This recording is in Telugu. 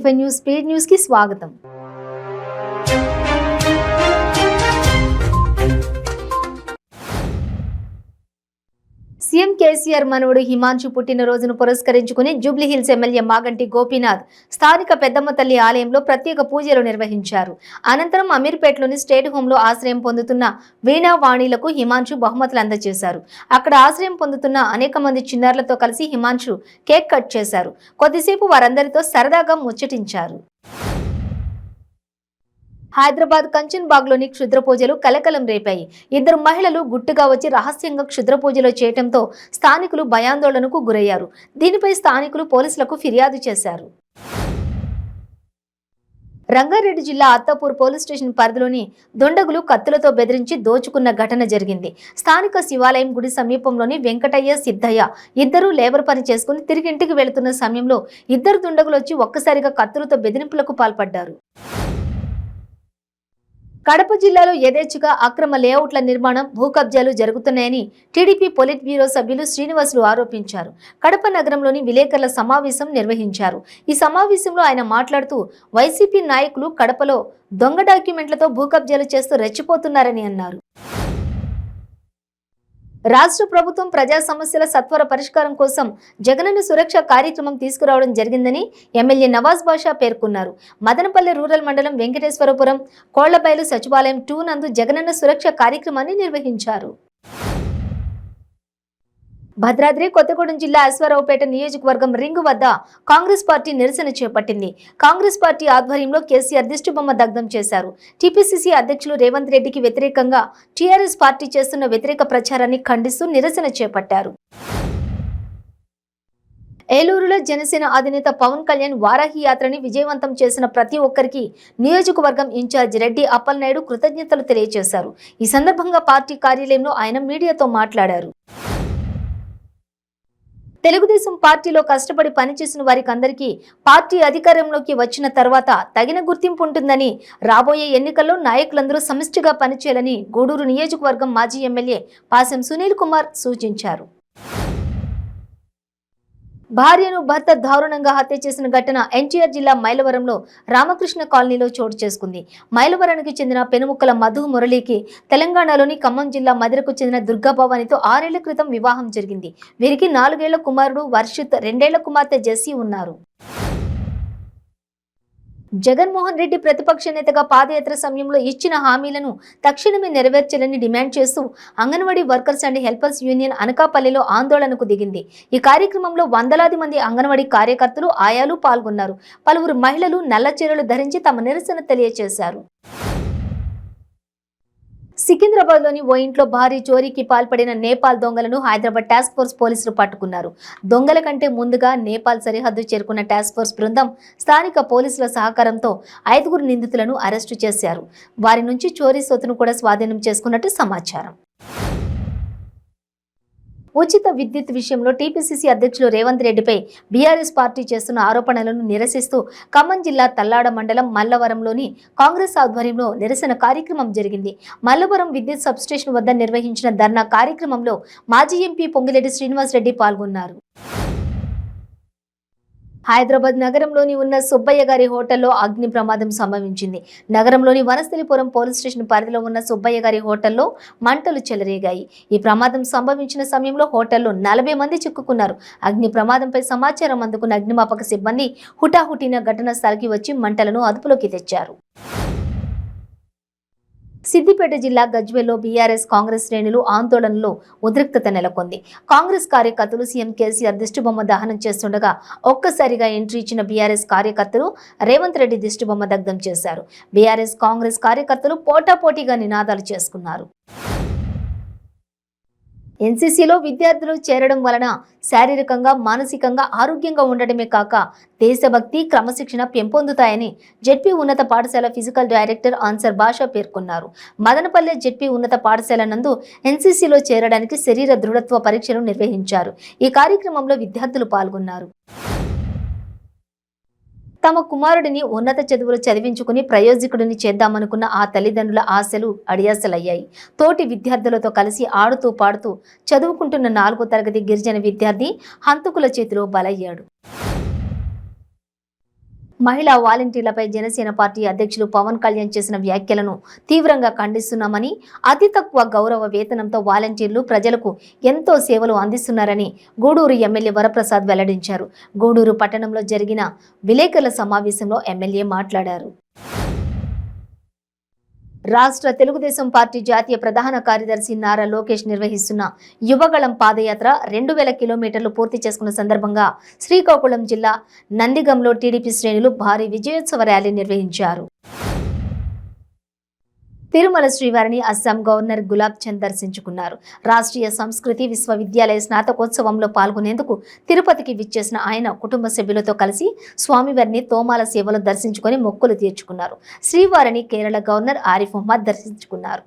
I25 న్యూస్ స్పీడ్ న్యూస్ కి స్వాగతం. సీఎం కేసీఆర్ మనవడు హిమాంశు పుట్టినరోజును పురస్కరించుకుని జూబ్లీహిల్స్ ఎమ్మెల్యే మాగంటి గోపీనాథ్ స్థానిక పెద్దమ్మ తల్లి ఆలయంలో ప్రత్యేక పూజలు నిర్వహించారు. అనంతరం అమీర్పేటలోని స్టేట్ హోంలో ఆశ్రయం పొందుతున్న వీణా వాణిలకు హిమాంశు బహుమతులు అందజేశారు. అక్కడ ఆశ్రయం పొందుతున్న అనేక మంది చిన్నారులతో కలిసి హిమాంశు కేక్ కట్ చేశారు. కొద్దిసేపు వారందరితో సరదాగా ముచ్చటించారు. హైదరాబాద్ కంచన్బాగ్లోని క్షుద్ర పూజలు కలకలం రేపాయి. ఇద్దరు మహిళలు గుట్టుగా వచ్చి రహస్యంగా క్షుద్ర పూజలు చేయడంతో స్థానికులు భయాందోళనకు గురయ్యారు. దీనిపై స్థానికులు పోలీసులకు ఫిర్యాదు చేశారు. రంగారెడ్డి జిల్లా అత్తాపూర్ పోలీస్ స్టేషన్ పరిధిలోని దుండగులు కత్తులతో బెదిరించి దోచుకున్న ఘటన జరిగింది. స్థానిక శివాలయం గుడి సమీపంలోని వెంకటయ్య, సిద్ధయ్య ఇద్దరు లేబర్ పని చేసుకుని తిరిగింటికి వెళుతున్న సమయంలో ఇద్దరు దుండగులు వచ్చి ఒక్కసారిగా కత్తులతో బెదిరింపులకు పాల్పడ్డారు. కడప జిల్లాలో యథేచ్ఛగా అక్రమ లేఅవుట్ల నిర్మాణం, భూ కబ్జాలు జరుగుతున్నాయని టీడీపీ పొలిట్ బ్యూరో సభ్యులు శ్రీనివాసులు ఆరోపించారు. కడప నగరంలోని విలేకరుల సమావేశం నిర్వహించారు. ఈ సమావేశంలో ఆయన మాట్లాడుతూ వైసీపీ నాయకులు కడపలో దొంగ డాక్యుమెంట్లతో భూ కబ్జాలు చేస్తూ రెచ్చిపోతున్నారని అన్నారు. రాష్ట్ర ప్రభుత్వం ప్రజా సమస్యల సత్వర పరిష్కారం కోసం జగనన్న సురక్ష కార్యక్రమం తీసుకురావడం జరిగిందని ఎమ్మెల్యే నవాజ్ బాషా పేర్కొన్నారు. మదనపల్లె రూరల్ మండలం వెంకటేశ్వరపురం కోళ్లబైలు సచివాలయం 2 నందు జగనన్న సురక్ష కార్యక్రమాన్ని నిర్వహించారు. భద్రాద్రి కొత్తగూడెం జిల్లా అశ్వారావుపేట నియోజకవర్గం రింగు వద్ద కాంగ్రెస్ పార్టీ నిరసన చేపట్టింది. కాంగ్రెస్ పార్టీ ఆధ్వర్యంలో కేసీఆర్ దిష్టిబొమ్మ దగ్ధం చేశారు. టీపీసీసీ అధ్యక్షులు రేవంత్ రెడ్డికి వ్యతిరేకంగా టీఆర్ఎస్ పార్టీ చేస్తున్న వ్యతిరేక ప్రచారాన్ని ఖండిస్తూ నిరసన చేపట్టారు. ఏలూరులో జనసేన అధినేత పవన్ కళ్యాణ్ వారాహి యాత్రని విజయవంతం చేసిన ప్రతి ఒక్కరికి నియోజకవర్గం ఇన్ఛార్జ్ రెడ్డి అప్పలనాయుడు కృతజ్ఞతలు తెలియజేశారు. ఈ సందర్భంగా పార్టీ కార్యాలయంలో ఆయన మీడియాతో మాట్లాడారు. తెలుగుదేశం పార్టీలో కష్టపడి పనిచేసిన వారికి అందరికీ పార్టీ అధికారంలోకి వచ్చిన తర్వాత తగిన గుర్తింపు ఉంటుందని, రాబోయే ఎన్నికల్లో నాయకులందరూ సమిష్టిగా పనిచేయాలని గూడూరు నియోజకవర్గం మాజీ ఎమ్మెల్యే పాసెం సునీల్ కుమార్ సూచించారు. భార్యను భర్త దారుణంగా హత్య చేసిన ఘటన ఎన్టీఆర్ జిల్లా మైలవరంలో రామకృష్ణ కాలనీలో చోటు చేసుకుంది. మైలవరానికి చెందిన పెనుముక్కల మధు మురళికి తెలంగాణలోని ఖమ్మం జిల్లా మదిరకు చెందిన దుర్గాభవానితో 6 ఏళ్ల క్రితం వివాహం జరిగింది. వీరికి 4 ఏళ్ల కుమారుడు వర్షిత్, 2 ఏళ్ల కుమార్తె జెస్సీ ఉన్నారు. జగన్మోహన్ రెడ్డి ప్రతిపక్ష నేతగా పాదయాత్ర సమయంలో ఇచ్చిన హామీలను తక్షణమే నెరవేర్చాలని డిమాండ్ చేస్తూ anganwadi workers and helpers union అనకాపల్లిలో ఆందోళనకు దిగింది. ఈ కార్యక్రమంలో వందలాది మంది అంగన్వాడీ కార్యకర్తలు, ఆయాలు పాల్గొన్నారు. పలువురు మహిళలు నల్ల చీరలు ధరించి తమ నిరసన తెలియజేశారు. సికింద్రాబాద్లోని ఓ ఇంట్లో భారీ చోరీకి పాల్పడిన నేపాల్ దొంగలను హైదరాబాద్ టాస్క్ ఫోర్స్ పోలీసులు పట్టుకున్నారు. దొంగల కంటే ముందుగా నేపాల్ సరిహద్దు చేరుకున్న టాస్క్ ఫోర్స్ బృందం స్థానిక పోలీసుల సహకారంతో 5 నిందితులను అరెస్టు చేశారు. వారి నుంచి చోరీ సొత్తును కూడా స్వాధీనం చేసుకున్నట్టు సమాచారం. ఉచిత విద్యుత్ విషయంలో టీపీసీసీ అధ్యక్షులు రేవంత్ రెడ్డిపై బీఆర్ఎస్ పార్టీ చేస్తున్న ఆరోపణలను నిరసిస్తూ ఖమ్మం జిల్లా తల్లాడ మండలం మల్లవరంలోని కాంగ్రెస్ ఆధ్వర్యంలో నిరసన కార్యక్రమం జరిగింది. మల్లవరం విద్యుత్ సబ్స్టేషన్ వద్ద నిర్వహించిన ధర్నా కార్యక్రమంలో మాజీ ఎంపీ పొంగిరెడ్డి శ్రీనివాస్ రెడ్డి పాల్గొన్నారు. హైదరాబాద్ నగరంలోని ఉన్న సుబ్బయ్య గారి హోటల్లో అగ్ని ప్రమాదం సంభవించింది. నగరంలోని వనస్థలిపురం పోలీస్ స్టేషన్ పరిధిలో ఉన్న సుబ్బయ్య గారి హోటల్లో మంటలు చెలరేగాయి. ఈ ప్రమాదం సంభవించిన సమయంలో హోటల్లో 40 మంది చిక్కుకున్నారు. అగ్ని ప్రమాదంపై సమాచారం అందుకున్న అగ్నిమాపక సిబ్బంది హుటాహుటిన ఘటనా స్థలికి వచ్చి మంటలను అదుపులోకి తెచ్చారు. సిద్దిపేట జిల్లా గజ్వేల్లో బీఆర్ఎస్ కాంగ్రెస్ శ్రేణులు ఆందోళనలో ఉద్రిక్తత నెలకొంది. కాంగ్రెస్ కార్యకర్తలు సీఎం కేసీఆర్ దిష్టిబొమ్మ దహనం చేస్తుండగా ఒక్కసారిగా ఎంట్రీ ఇచ్చిన బీఆర్ఎస్ కార్యకర్తలు రేవంత్ రెడ్డి దిష్టిబొమ్మ దగ్ధం చేశారు. బీఆర్ఎస్ కాంగ్రెస్ కార్యకర్తలు పోటాపోటీగా నినాదాలు చేసుకున్నారు. ఎన్సీసీలో విద్యార్థులు చేరడం వలన శారీరకంగా, మానసికంగా ఆరోగ్యంగా ఉండడమే కాక దేశభక్తి, క్రమశిక్షణ పెంపొందుతాయని జెడ్పీ ఉన్నత పాఠశాల ఫిజికల్ డైరెక్టర్ ఆన్సర్ బాషా పేర్కొన్నారు. మదనపల్లె జెడ్పీ ఉన్నత పాఠశాల నందు ఎన్సీసీలో చేరడానికి శరీర దృఢత్వ పరీక్షలు నిర్వహించారు. ఈ కార్యక్రమంలో విద్యార్థులు పాల్గొన్నారు. తమ కుమారుడిని ఉన్నత చదువులు చదివించుకుని ప్రయోజకుడిని చేద్దామనుకున్న ఆ తల్లిదండ్రుల ఆశలు అడియాసలయ్యాయి. తోటి విద్యార్థులతో కలిసి ఆడుతూ పాడుతూ చదువుకుంటున్న 4వ తరగతి గిరిజన విద్యార్థి హంతకుల చేతిలో బలయ్యాడు. మహిళా వాలంటీర్లపై జనసేన పార్టీ అధ్యక్షులు పవన్ కళ్యాణ్ చేసిన వ్యాఖ్యలను తీవ్రంగా ఖండిస్తున్నామని, అతి తక్కువ గౌరవ వేతనంతో వాలంటీర్లు ప్రజలకు ఎంతో సేవలు అందిస్తున్నారని గూడూరు ఎమ్మెల్యే వరప్రసాద్ వెల్లడించారు. గూడూరు పట్టణంలో జరిగిన విలేకరుల సమావేశంలో ఎమ్మెల్యే మాట్లాడారు. రాష్ట్ర తెలుగుదేశం పార్టీ జాతీయ ప్రధాన కార్యదర్శి నారా లోకేష్ నిర్వహిస్తున్న యువగళం పాదయాత్ర 2000 కిలోమీటర్లు పూర్తి చేసుకున్న సందర్భంగా శ్రీకాకుళం జిల్లా నందిగంలో టీడీపీ శ్రేణులు భారీ విజయోత్సవ ర్యాలీ నిర్వహించారు. తిరుమల శ్రీవారిని అస్సాం గవర్నర్ గులాబ్ చంద్ దర్శించుకున్నారు. రాష్ట్రీయ సంస్కృతి విశ్వవిద్యాలయ స్నాతకోత్సవంలో పాల్గొనేందుకు తిరుపతికి విచ్చేసిన ఆయన కుటుంబ సభ్యులతో కలిసి స్వామివారిని తోమాల సేవలో దర్శించుకొని మొక్కులు తీర్చుకున్నారు. శ్రీవారిని కేరళ గవర్నర్ ఆరిఫ్ మొహమ్మద్ దర్శించుకున్నారు.